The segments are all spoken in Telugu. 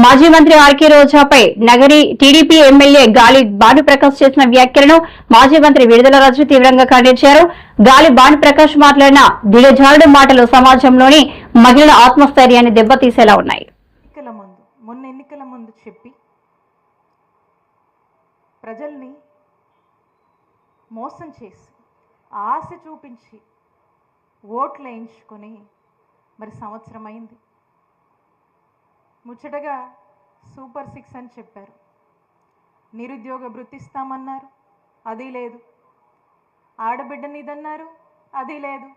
మాజీ మంత్రి ఆర్కే రోజాపై నగరి టీడీపీ ఎమ్మెల్యే గాలి భానుప్రకాష్ చేసిన వ్యాఖ్యలను మాజీ మంత్రి విడుదల రాజు తీవ్రంగా ఖండించారు. గాలి భానుప్రకాష్ మాట్లాడిన దిగజారుడు మాటలు సమాజంలోని మహిళల ఆత్మస్థైర్యాన్ని దెబ్బతీసేలా ఉన్నాయి. మొన్న ఎన్నికల ముందు చెప్పి ప్రజల్ని మోసం చేసి ఆశ చూపించి ఓట్లు వేయించుకొని మరి సంవత్సరం అయింది. ముచ్చటగా సూపర్ 6 అని చెప్పారు. నిరుద్యోగ భృతి ఇస్తామన్నారు, అది లేదు. ఆడబిడ్డనిదన్నారు, అది లేదు.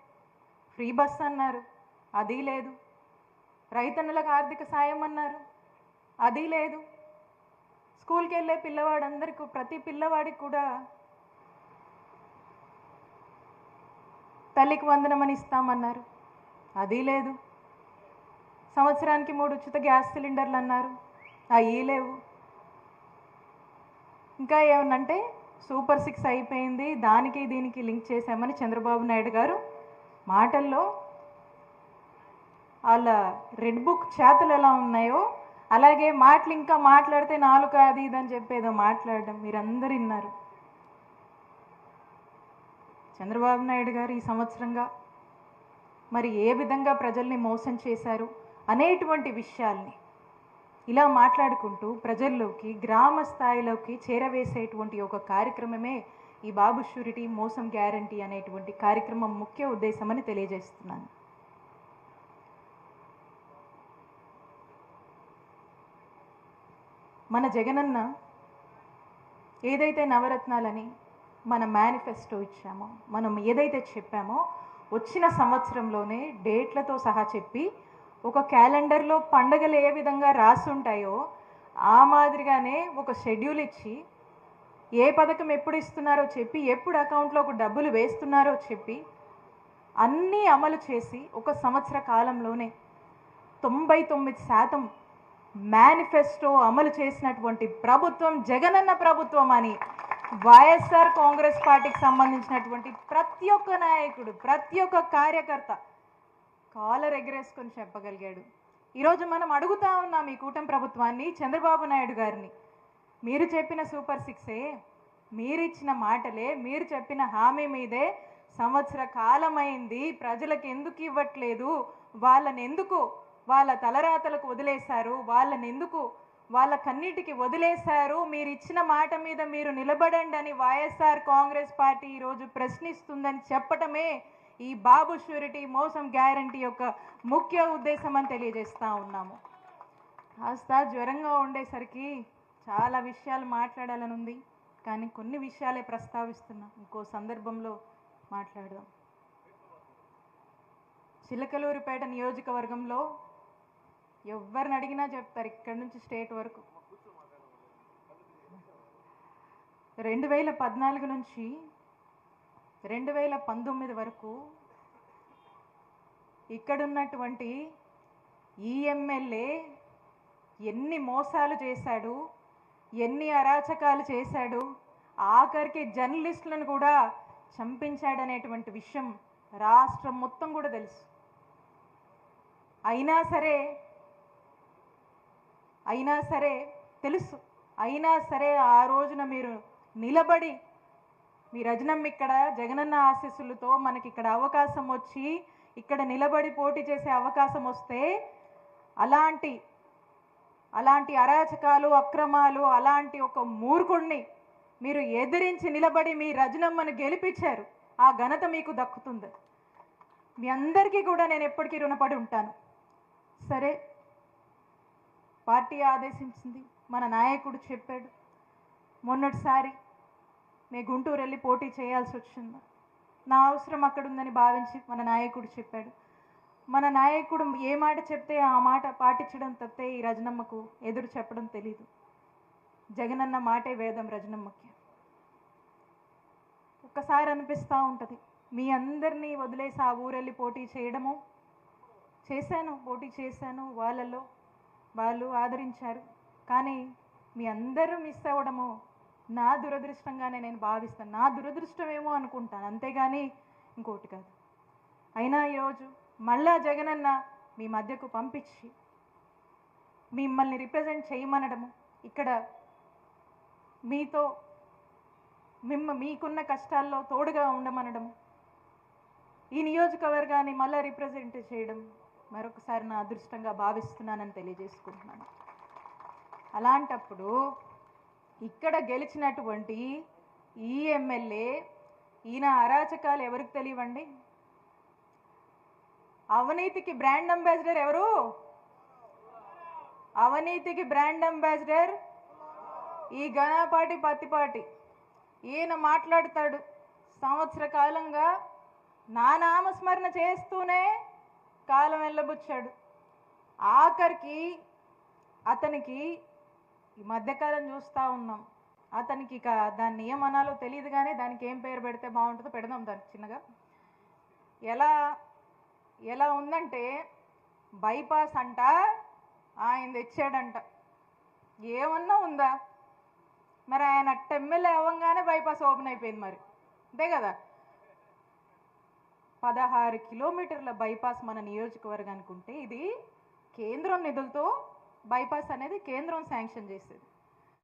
ఫ్రీ బస్ అన్నారు, అది లేదు. రైతన్నులకు ఆర్థిక సాయం అన్నారు, అది లేదు. స్కూల్కి వెళ్ళే పిల్లవాడందరికీ ప్రతి పిల్లవాడికి కూడా తల్లికి వందనమని ఇస్తామన్నారు, అది లేదు. సంవత్సరానికి 3 ఉచిత గ్యాస్ సిలిండర్లు అన్నారు, అవి లేవు. ఇంకా ఏమన్నంటే సూపర్ 6 అయిపోయింది, దానికి దీనికి లింక్ చేశామని చంద్రబాబు నాయుడు గారు మాటల్లో వాళ్ళ రెడ్ బుక్ చేతలు ఎలా ఉన్నాయో అలాగే మాటలు ఇంకా మాట్లాడితే నాలుగు అది ఇదని చెప్పేదో మాట్లాడడం మీరందరూ విన్నారు. చంద్రబాబు నాయుడు గారు ఈ సంవత్సరంగా మరి ఏ విధంగా ప్రజల్ని మోసం చేశారు అనేటువంటి విషయాల్ని ఇలా మాట్లాడుకుంటూ ప్రజల్లోకి గ్రామ స్థాయిలోకి చేరవేసేటువంటి ఒక కార్యక్రమమే ఈ బాబు షూరిటీ మోసం గ్యారంటీ అనేటువంటి కార్యక్రమం ముఖ్య ఉద్దేశమని తెలియజేస్తున్నాను. మన జగనన్న ఏదైతే నవరత్నాలని మన మేనిఫెస్టో ఇచ్చామో, మనం ఏదైతే చెప్పామో వచ్చిన సంవత్సరంలోనే డేట్లతో సహా చెప్పి ఒక క్యాలెండర్లో పండగలు ఏ విధంగా రాసుంటాయో ఆ మాదిరిగానే ఒక షెడ్యూల్ ఇచ్చి ఏ పథకం ఎప్పుడు ఇస్తున్నారో చెప్పి ఎప్పుడు అకౌంట్లోకి డబ్బులు వేస్తున్నారో చెప్పి అన్నీ అమలు చేసి ఒక సంవత్సర కాలంలోనే 99% మేనిఫెస్టో అమలు చేసినటువంటి ప్రభుత్వం జగనన్న ప్రభుత్వం అని వైఎస్ఆర్ కాంగ్రెస్ పార్టీకి సంబంధించినటువంటి ప్రతి ఒక్క నాయకుడు ప్రతి ఒక్క కార్యకర్త కాలర్ ఎగరేసుకొని చెప్పగలిగాడు. ఈరోజు మనం అడుగుతా ఉన్నాం ఈ కూటమి ప్రభుత్వాన్ని, చంద్రబాబు నాయుడు గారిని, మీరు చెప్పిన సూపర్ 6ఏ, మీరు ఇచ్చిన మాటలే, మీరు చెప్పిన హామీ మీదే సంవత్సర కాలమైంది, ప్రజలకు ఎందుకు ఇవ్వట్లేదు, వాళ్ళని ఎందుకు వాళ్ళ తలరాతలకు వదిలేశారు, వాళ్ళని ఎందుకు వాళ్ళ కన్నిటికి వదిలేశారు, మీరు ఇచ్చిన మాట మీద మీరు నిలబడండి అని వైఎస్ఆర్ కాంగ్రెస్ పార్టీ ఈరోజు ప్రశ్నిస్తుందని చెప్పటమే ఈ బాబు షూరిటీ మోసం గ్యారంటీ యొక్క ముఖ్య ఉద్దేశం అని తెలియజేస్తూ ఉన్నాము. కాస్త జ్వరంగా ఉండేసరికి చాలా విషయాలు మాట్లాడాలని ఉంది, కానీ కొన్ని విషయాలే ప్రస్తావిస్తున్నా, ఇంకో సందర్భంలో మాట్లాడదాం. చిలకలూరిపేట నియోజకవర్గంలో ఎవరిని అడిగినా చెప్తారు, ఇక్కడి నుంచి స్టేట్ వరకు 2014 నుంచి 2019 వరకు ఇక్కడున్నటువంటి ఈ ఎమ్మెల్యే ఎన్ని మోసాలు చేశాడు, ఎన్ని అరాచకాలు చేశాడు, ఆఖరికి జర్నలిస్టులను కూడా చంపించాడనేటువంటి విషయం రాష్ట్రం మొత్తం కూడా తెలుసు. అయినా సరే ఆ రోజున మీరు నిలబడి మీ రజనమ్మ ఇక్కడ జగనన్న ఆశీస్సులతో మనకి ఇక్కడ అవకాశం వచ్చి ఇక్కడ నిలబడి పోటీ చేసే అవకాశం వస్తే అలాంటి అరాచకాలు అక్రమాలు అలాంటి ఒక మూర్ఖుడిని మీరు ఎదిరించి నిలబడి మీ రజనమ్మను గెలిపించారు. ఆ ఘనత మీకు దక్కుతుంది. మీ అందరికీ కూడా నేను ఎప్పటికీ రుణపడి ఉంటాను. సరే, పార్టీ ఆదేశించింది, మన నాయకుడు చెప్పాడు, మొన్నటిసారి నేను గుంటూరు వెళ్ళి పోటీ చేయాల్సి వచ్చింది, నా అవసరం అక్కడ ఉందని భావించి మన నాయకుడు చెప్పాడు. మన నాయకుడు ఏ మాట చెప్తే ఆ మాట పాటించడం తప్పితే ఈ రజనమ్మకు ఎదురు చెప్పడం తెలీదు. జగనన్న మాటే వేదం రజనమ్మకి. ఒక్కసారి అనిపిస్తూ ఉంటుంది, మీ అందరినీ వదిలేసి ఆ ఊరెళ్ళి పోటీ చేయడము పోటీ చేశాను, వాళ్ళు ఆదరించారు, కానీ మీ అందరూ మిస్ అవ్వడము నా దురదృష్టంగానే నేను భావిస్తాను. నా దురదృష్టమేమో అనుకుంటాను, అంతేగాని ఇంకోటి కాదు. అయినా ఈరోజు మళ్ళా జగనన్న మీ మధ్యకు పంపించి మిమ్మల్ని రిప్రజెంట్ చేయమనడము, ఇక్కడ మీతో మీకున్న కష్టాల్లో తోడుగా ఉండమనడం, ఈ నియోజకవర్గాన్ని మళ్ళీ రిప్రజెంట్ చేయడం మరొకసారి నా అదృష్టంగా భావిస్తున్నానని తెలియజేసుకుంటున్నాను. అలాంటప్పుడు ఇక్కడ గెలిచినటువంటి ఈ ఎమ్మెల్యే ఈయన అరాచకాలు ఎవరికి తెలియవండి? అవినీతికి బ్రాండ్ అంబాసిడర్ ఎవరు? అవినీతికి బ్రాండ్ అంబాసిడర్ ఈ ఘనపాటి పత్తిపాటి. ఈయన మాట్లాడతాడు, సంవత్సర కాలంగా నా నామస్మరణ చేస్తూనే కాలం వెళ్ళబుచ్చాడు. ఆఖరికి అతనికి ఈ మధ్యకాలం చూస్తూ ఉన్నాం, అతనికి ఇక దాన్ని ఏమనాలో తెలియదు, కానీ దానికి ఏం పేరు పెడితే బాగుంటుందో పెడదాం దానికి చిన్నగా. ఎలా ఉందంటే బైపాస్ అంట ఆయన తెచ్చాడంట. ఏమన్నా ఉందా? మరి ఆయన ఎమ్మెల్యే అవ్వగానే బైపాస్ ఓపెన్ అయిపోయింది, మరి అంతే కదా. 16 కిలోమీటర్ల బైపాస్ మన నియోజకవర్గానికి ఉంటే ఇది కేంద్రం నిధులతో బైపాస్ అనేది కేంద్రం శాంక్షన్ చేసేది.